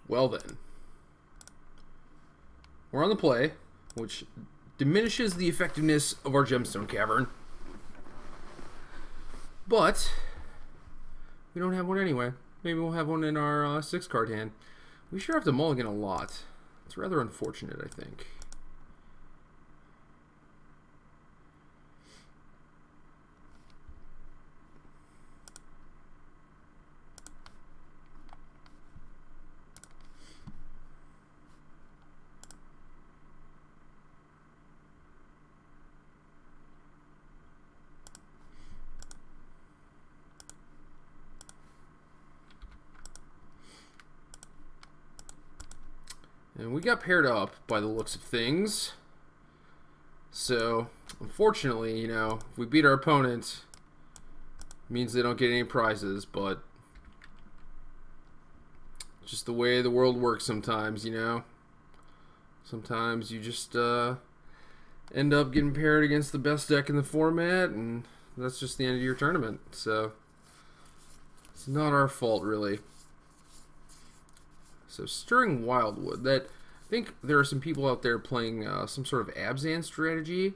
Well then. We're on the play, which diminishes the effectiveness of our gemstone cavern. But we don't have one anyway. Maybe we'll have one in our 6-card hand. We sure have to mulligan a lot. It's rather unfortunate, I think. And we got paired up by the looks of things. So, unfortunately, you know, if we beat our opponent, it means they don't get any prizes, but just the way the world works sometimes, you know. Sometimes you just end up getting paired against the best deck in the format, and that's just the end of your tournament. So, it's not our fault, really. So Stirring Wildwood, that I think there are some people out there playing some sort of Abzan strategy,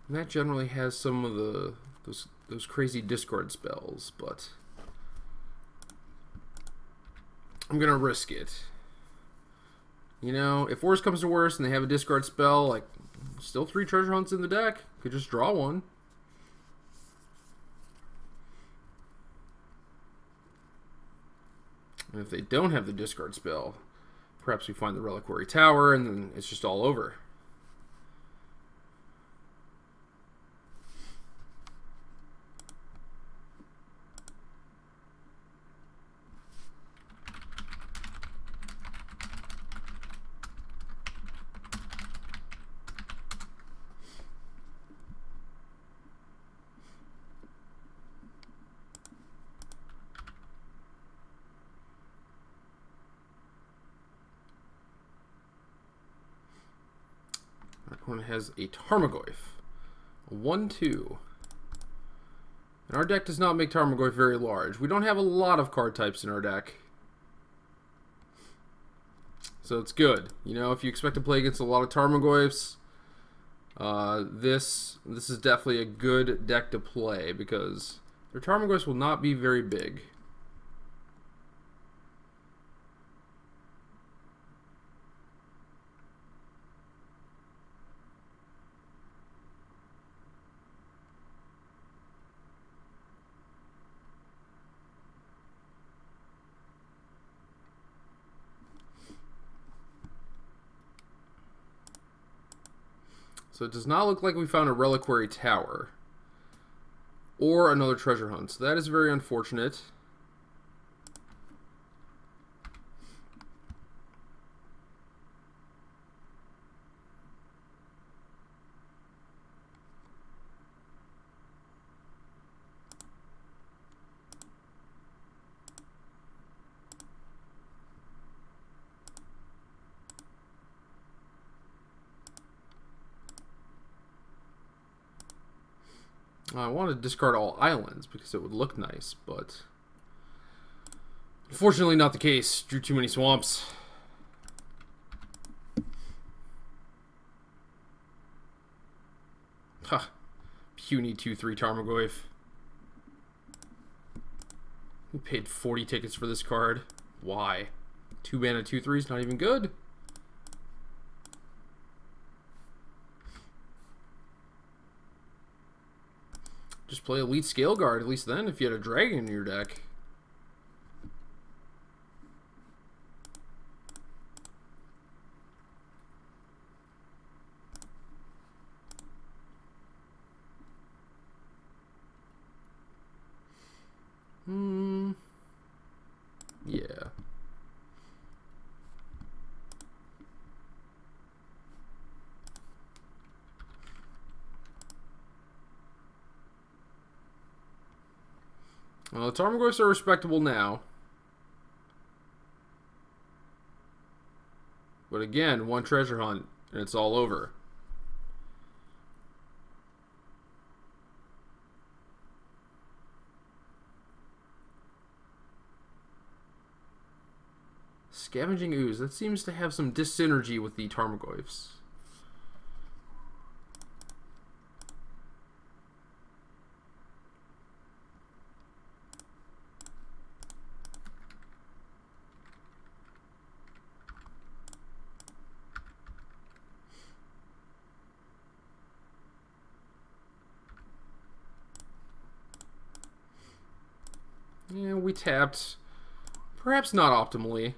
and that generally has some of those crazy discard spells, but I'm gonna risk it. You know, if worse comes to worse and they have a discard spell, like still 3 treasure hunts in the deck, could just draw one. And if they don't have the discard spell, perhaps we find the Reliquary Tower, and then it's just all over. Our opponent has a Tarmogoyf, a 1/2. And our deck does not make Tarmogoyf very large. We don't have a lot of card types in our deck. So it's good. You know, if you expect to play against a lot of Tarmogoyfs, this is definitely a good deck to play because their Tarmogoyfs will not be very big. So it does not look like we found a Reliquary Tower or another treasure hunt. So that is very unfortunate. I want to discard all islands because it would look nice, but unfortunately not the case. Drew too many swamps. Ha! Puny 2/3 Tarmogoyf. We paid 40 tickets for this card. Why? 2 mana 2/3 is not even good. Just play Elite Scale Guard, at least then, if you had a dragon in your deck. Yeah. Well, the Tarmogoyfs are respectable now. But again, 1 treasure hunt, and it's all over. Scavenging Ooze. That seems to have some dyssynergy with the Tarmogoyfs. Yeah, we tapped. Perhaps not optimally.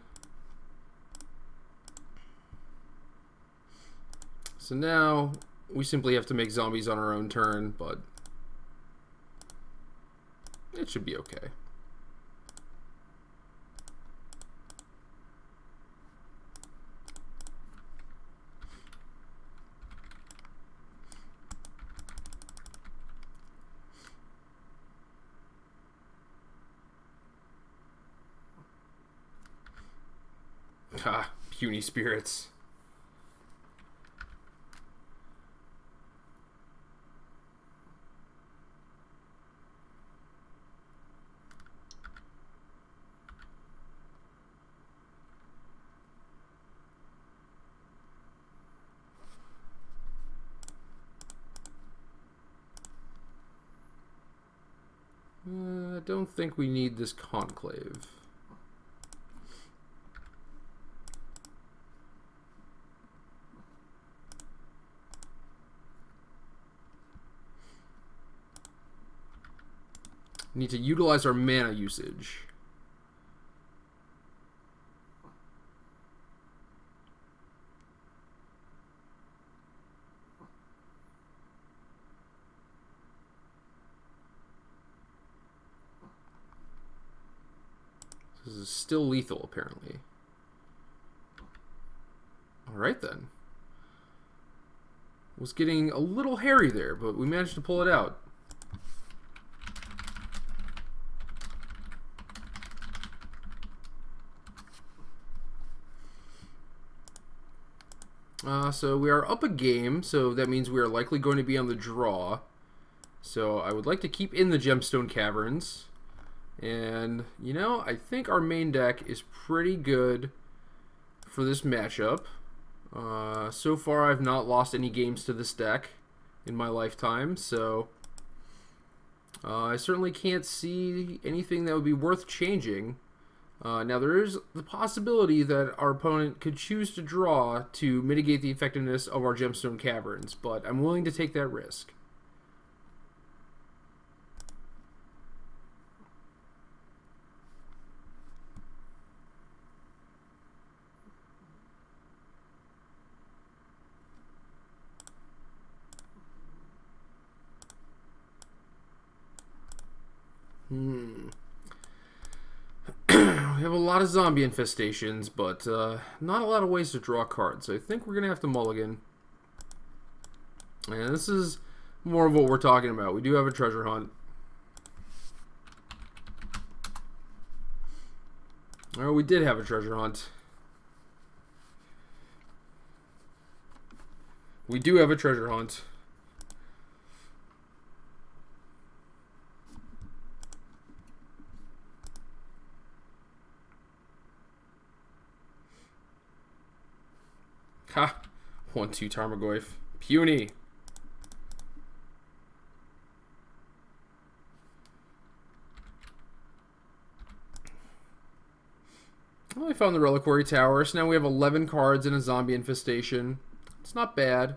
So now we simply have to make zombies on our own turn, but it should be okay. Ah, puny spirits. I don't think we need this conclave. Need to utilize our mana usage. This is still lethal, apparently. Alright then. Was getting a little hairy there, but we managed to pull it out. So we are up a game, so that means we are likely going to be on the draw. So I would like to keep in the Gemstone Caverns. And, you know, I think our main deck is pretty good for this matchup. So far I've not lost any games to this deck in my lifetime, so I certainly can't see anything that would be worth changing. Now, there is the possibility that our opponent could choose to draw to mitigate the effectiveness of our Gemstone Caverns, but I'm willing to take that risk. We have a lot of zombie infestations, but not a lot of ways to draw cards. So I think we're going to have to mulligan. And this is more of what we're talking about. We do have a treasure hunt. Oh, we did have a treasure hunt. We do have a treasure hunt. Ha! 1-2 Tarmogoyf. Puny. Well, we found the Reliquary Tower, so now we have 11 cards in a zombie infestation. It's not bad.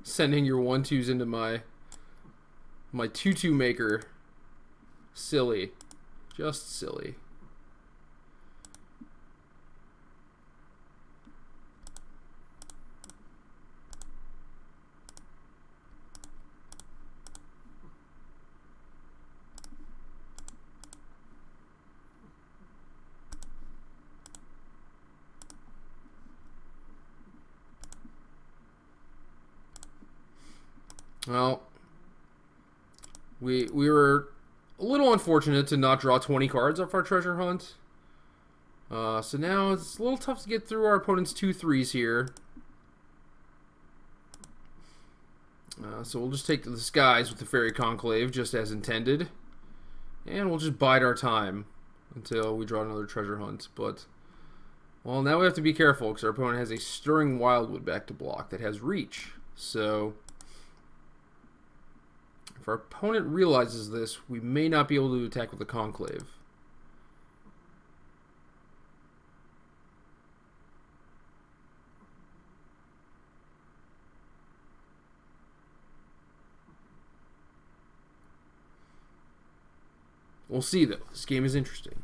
Sending your 1-2s into my 2-2 maker. Silly. Just silly. Well, we were a little unfortunate to not draw 20 cards off our treasure hunt. So now it's a little tough to get through our opponent's 2/3s here. So we'll just take the skies with the Fairy Conclave, just as intended. And we'll just bide our time until we draw another treasure hunt. But, well, now we have to be careful, because our opponent has a Stirring Wildwood back to block that has reach. So, if our opponent realizes this, we may not be able to attack with the Conclave. We'll see, though. This game is interesting.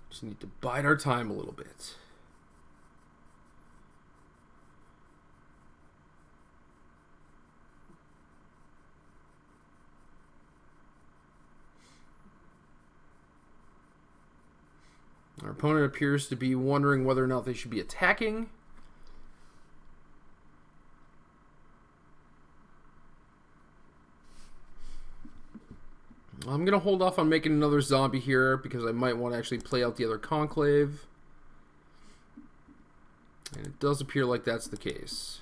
Just need to bide our time a little bit. Our opponent appears to be wondering whether or not they should be attacking. I'm going to hold off on making another zombie here because I might want to actually play out the other Conclave. And it does appear like that's the case.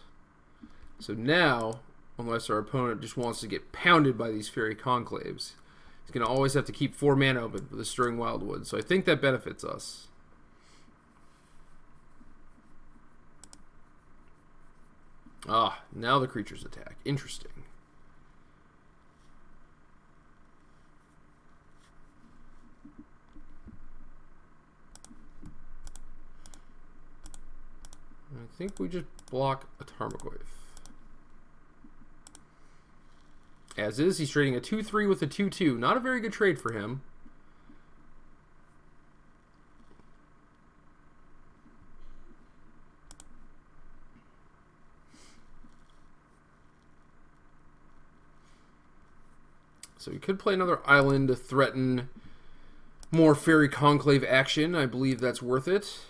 So now, unless our opponent just wants to get pounded by these Fairy Conclaves, he's going to always have to keep 4 mana open for the Stirring Wildwood. So I think that benefits us. Ah, now the creatures attack. Interesting. I think we just block a Tarmogoyf. As is, he's trading a 2/3 with a 2/2. Not a very good trade for him. So he could play another island to threaten more Fairy Conclave action. I believe that's worth it.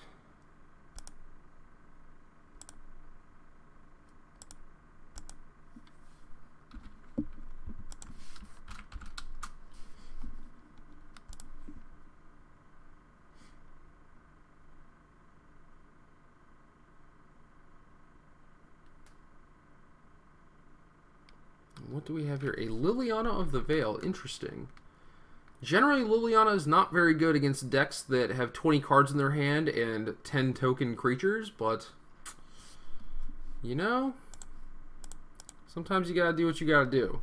What do we have here? A Liliana of the Veil. Interesting. Generally, Liliana is not very good against decks that have 20 cards in their hand and 10 token creatures, but, you know, sometimes you gotta do what you gotta do.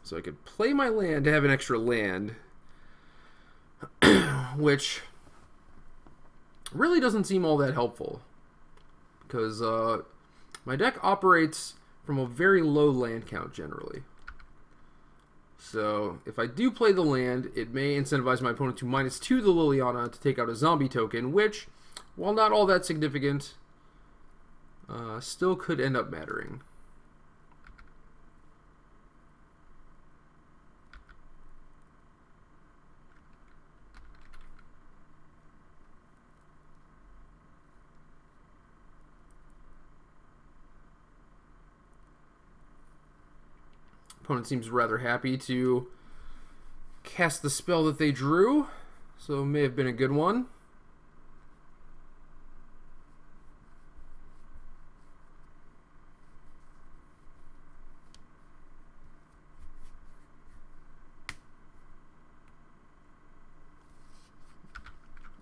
So I could play my land to have an extra land, which really doesn't seem all that helpful, because my deck operates from a very low land count generally. So if I do play the land, it may incentivize my opponent to -2 the Liliana to take out a zombie token, which, while not all that significant, still could end up mattering. Opponent seems rather happy to cast the spell that they drew, so it may have been a good one.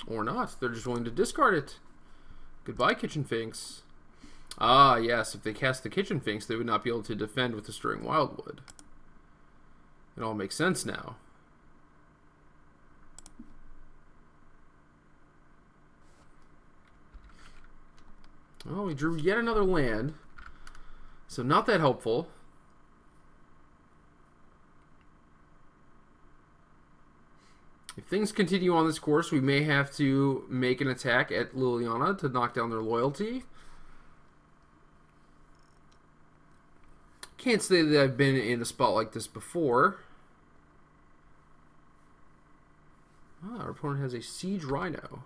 Or not. They're just willing to discard it. Goodbye, Kitchen Finks. Ah, yes, if they cast the Kitchen Finks, they would not be able to defend with the Stirring Wildwood. It all makes sense now. Oh, we drew yet another land. So not that helpful. If things continue on this course, we may have to make an attack at Liliana to knock down their loyalty. Can't say that I've been in a spot like this before. Our opponent has a Siege Rhino.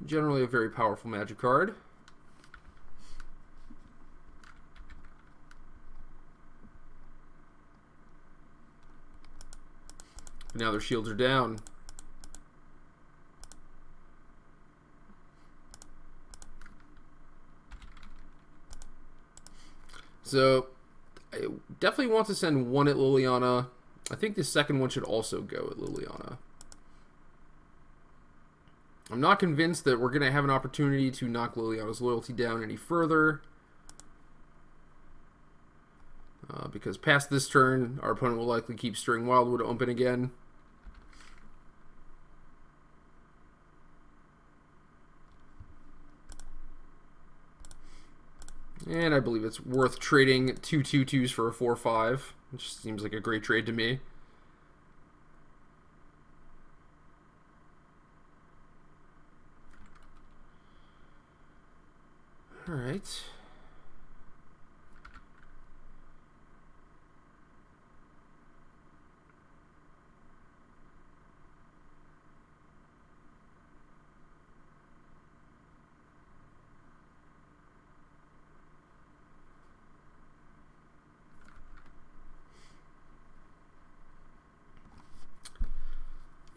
Generally a very powerful magic card. But now their shields are down. So, I definitely want to send one at Liliana. I think the second one should also go at Liliana. I'm not convinced that we're going to have an opportunity to knock Liliana's loyalty down any further. Because past this turn, our opponent will likely keep Stirring Wildwood open again. And I believe it's worth trading 2 2/2s for a 4/5, which seems like a great trade to me. All right.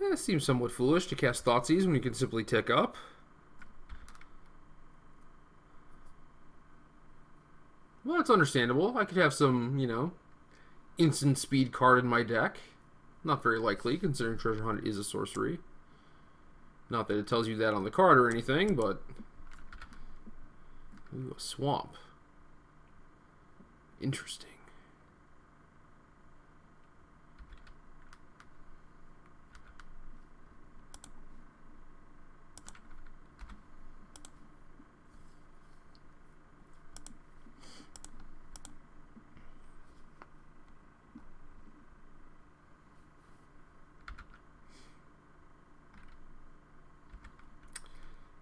It seems somewhat foolish to cast Thoughtseize when you can simply tick up. Well, it's understandable. I could have some, you know, instant speed card in my deck. Not very likely, considering Treasure Hunt is a sorcery. Not that it tells you that on the card or anything, but... Ooh, a swamp. Interesting.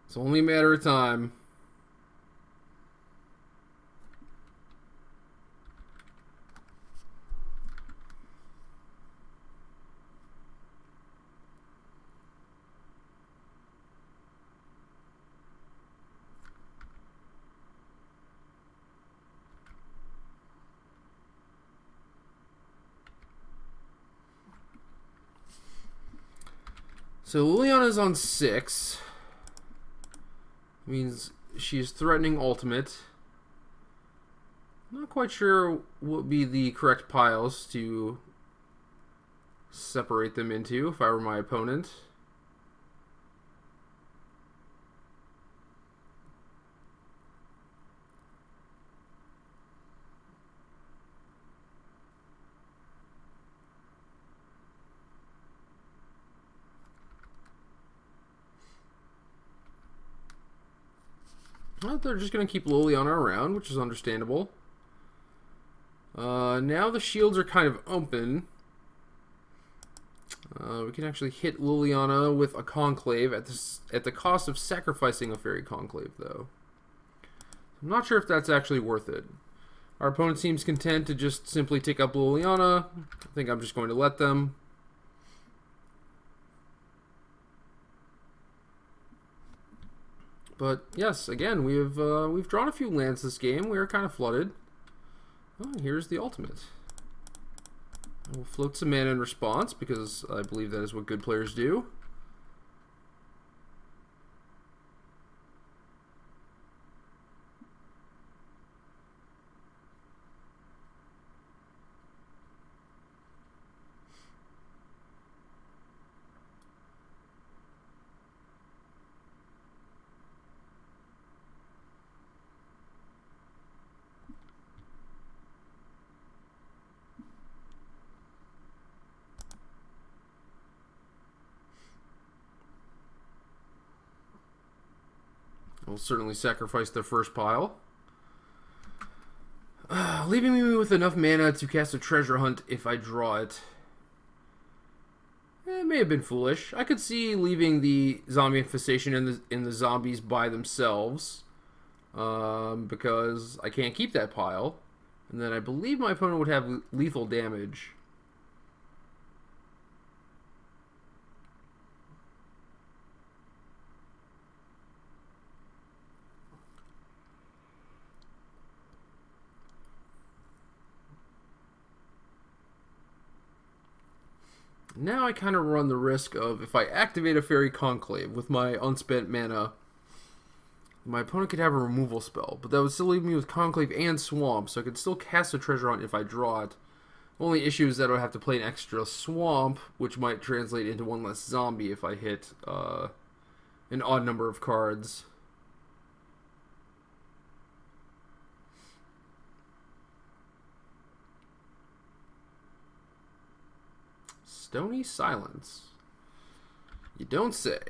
It's only a matter of time. So Liliana's on 6. Means she's threatening ultimate. Not quite sure what would be the correct piles to separate them into if I were my opponent. Well, they're just going to keep Liliana around, which is understandable. Now the shields are kind of open. We can actually hit Liliana with a Conclave at the cost of sacrificing a Fairy Conclave, though. I'm not sure if that's actually worth it. Our opponent seems content to just simply take up Liliana. I think I'm just going to let them. But yes, again, we've drawn a few lands this game. We are kind of flooded. Oh, here's the ultimate. We'll float some mana in response because I believe that is what good players do. Will certainly sacrifice their first pile. Leaving me with enough mana to cast a Treasure Hunt if I draw it. may have been foolish. I could see leaving the zombie infestation in the zombies by themselves, because I can't keep that pile, and then I believe my opponent would have lethal damage. Now I kind of run the risk of, if I activate a Fairy Conclave with my unspent mana, my opponent could have a removal spell, but that would still leave me with Conclave and Swamp, so I could still cast a Treasure Hunt if I draw it. The only issue is that I would have to play an extra Swamp, which might translate into one less zombie if I hit an odd number of cards. Stony Silence. You don't say.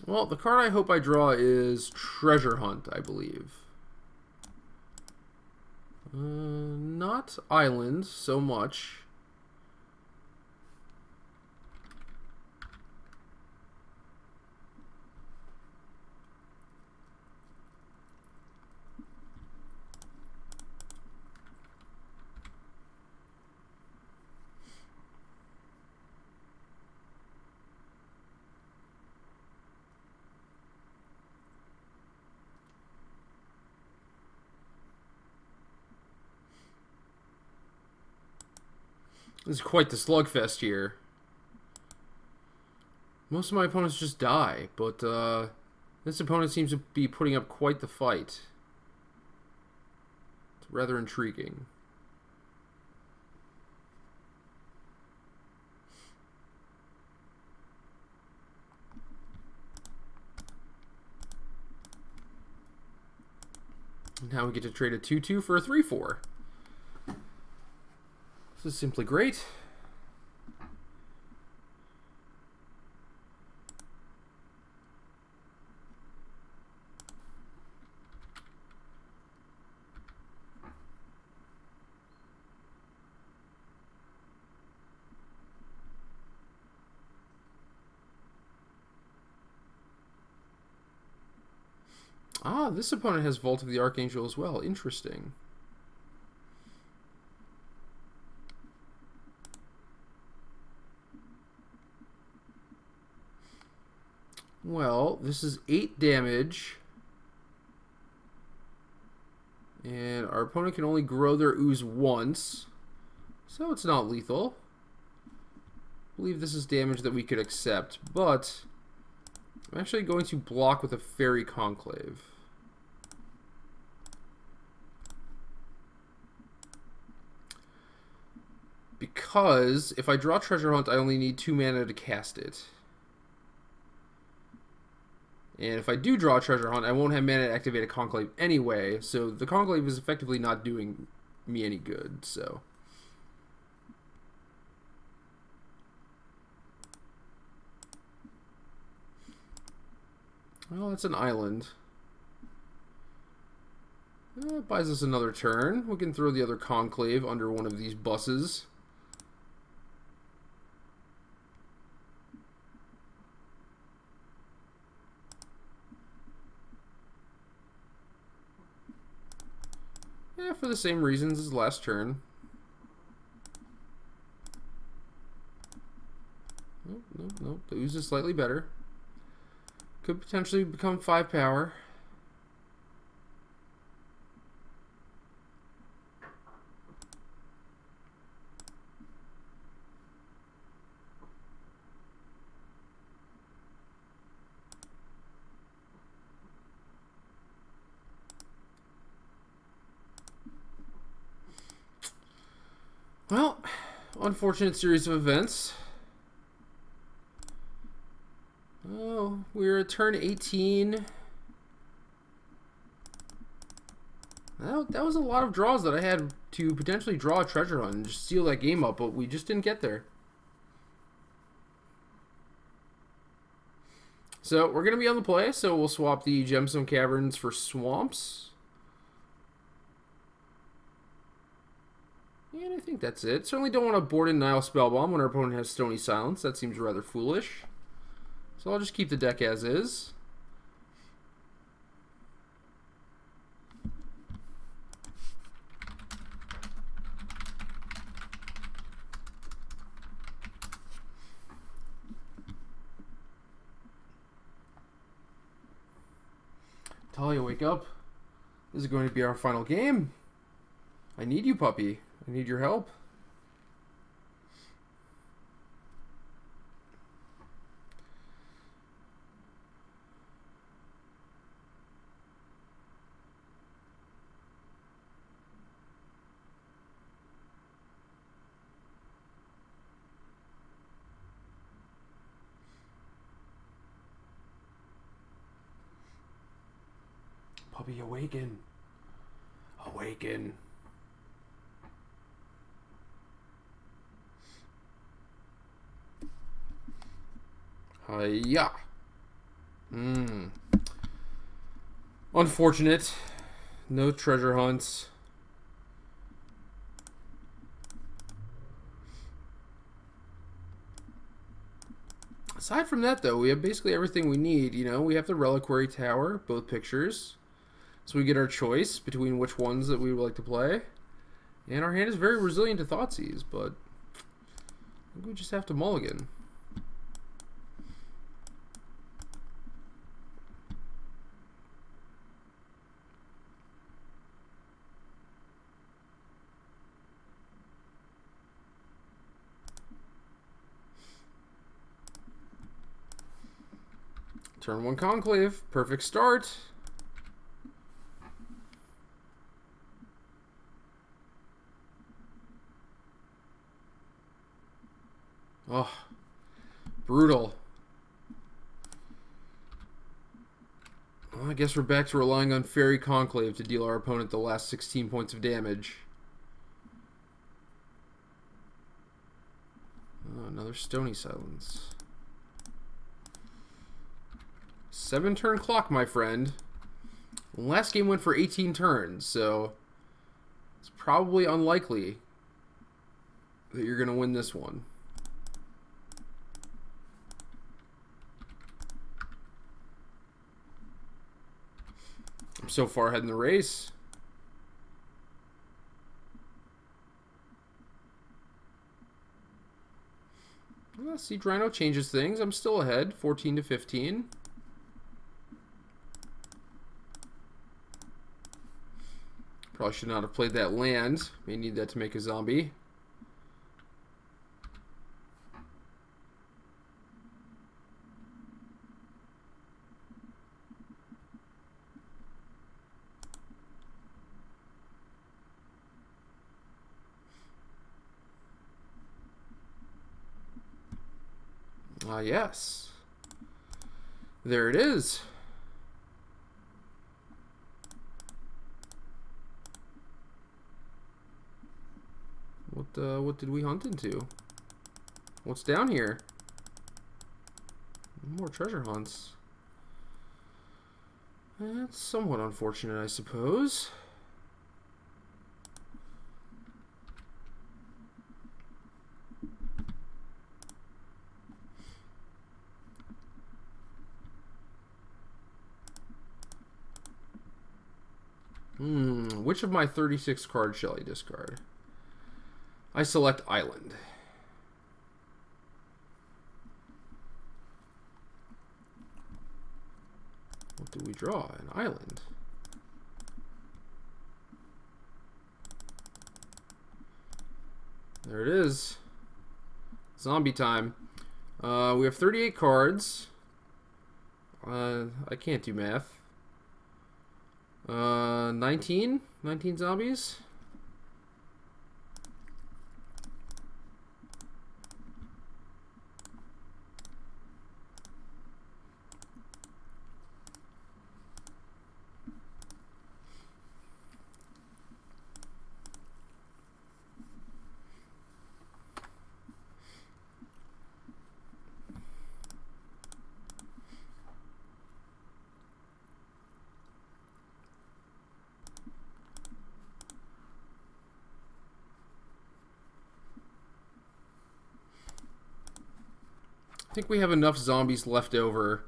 Well, the card I hope I draw is Treasure Hunt, I believe. Not Island so much. This is quite the slugfest here. Most of my opponents just die, but this opponent seems to be putting up quite the fight. It's rather intriguing. Now we get to trade a 2/2 for a 3/4. This is simply great. Ah, this opponent has Vault of the Archangel as well. Interesting. Well, this is 8 damage. And our opponent can only grow their ooze once. So it's not lethal. I believe this is damage that we could accept. But I'm actually going to block with a Fairy Conclave. Because if I draw Treasure Hunt, I only need 2 mana to cast it. And if I do draw a Treasure Hunt, I won't have mana to activate a Conclave anyway, so the Conclave is effectively not doing me any good, so. Well, that's an island. It buys us another turn. We can throw the other Conclave under one of these buses. Yeah, for the same reasons as last turn. Nope, nope, nope. The ooze is slightly better. Could potentially become 5 power. Well, unfortunate series of events. Oh, we're at turn 18. That was a lot of draws that I had to potentially draw a Treasure Hunt and just seal that game up, but we just didn't get there. So we're going to be on the play, so we'll swap the Gemstone Caverns for Swamps. And I think that's it. Certainly don't want to board in Nile Spellbomb when our opponent has Stony Silence. That seems rather foolish. So I'll just keep the deck as is. Talia, wake up. This is going to be our final game. I need you, puppy. I need your help. Puppy, awaken. Awaken. Hiya. Unfortunate. No treasure hunts. Aside from that, though, we have basically everything we need. You know, we have the Reliquary Tower, both pictures. So we get our choice between which ones that we would like to play. And our hand is very resilient to Thoughtseize, but I think we just have to mulligan. Turn 1 Conclave. Perfect start. Oh, brutal. Well, I guess we're back to relying on Fairy Conclave to deal our opponent the last 16 points of damage. Oh, another Stony Silence. 7-turn clock, my friend. Last game went for 18 turns, so it's probably unlikely that you're going to win this one. I'm so far ahead in the race. Well, see, Drino changes things. I'm still ahead, 14 to 15. Probably should not have played that land. May need that to make a zombie. Ah, yes. There it is. What did we hunt into? What's down here? More treasure hunts. That's somewhat unfortunate, I suppose. Which of my 36 cards shall I discard? I select Island. What do we draw? An island. There it is. Zombie time. We have 38 cards. I can't do math. 19 zombies. think we have enough zombies left over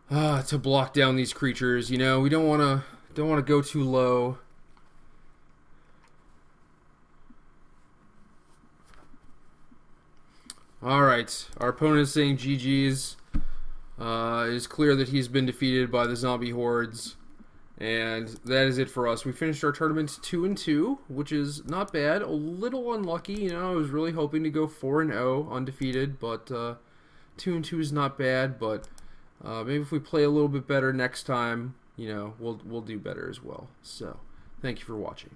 to block down these creatures. You know, we don't want to go too low. All right, our opponent is saying GG's. It is clear that he's been defeated by the zombie hordes, and that is it for us. We finished our tournament 2-2, which is not bad. A little unlucky, you know. I was really hoping to go 4-0 undefeated, but 2-2 is not bad. But maybe if we play a little bit better next time, you know, we'll do better as well. So, thank you for watching.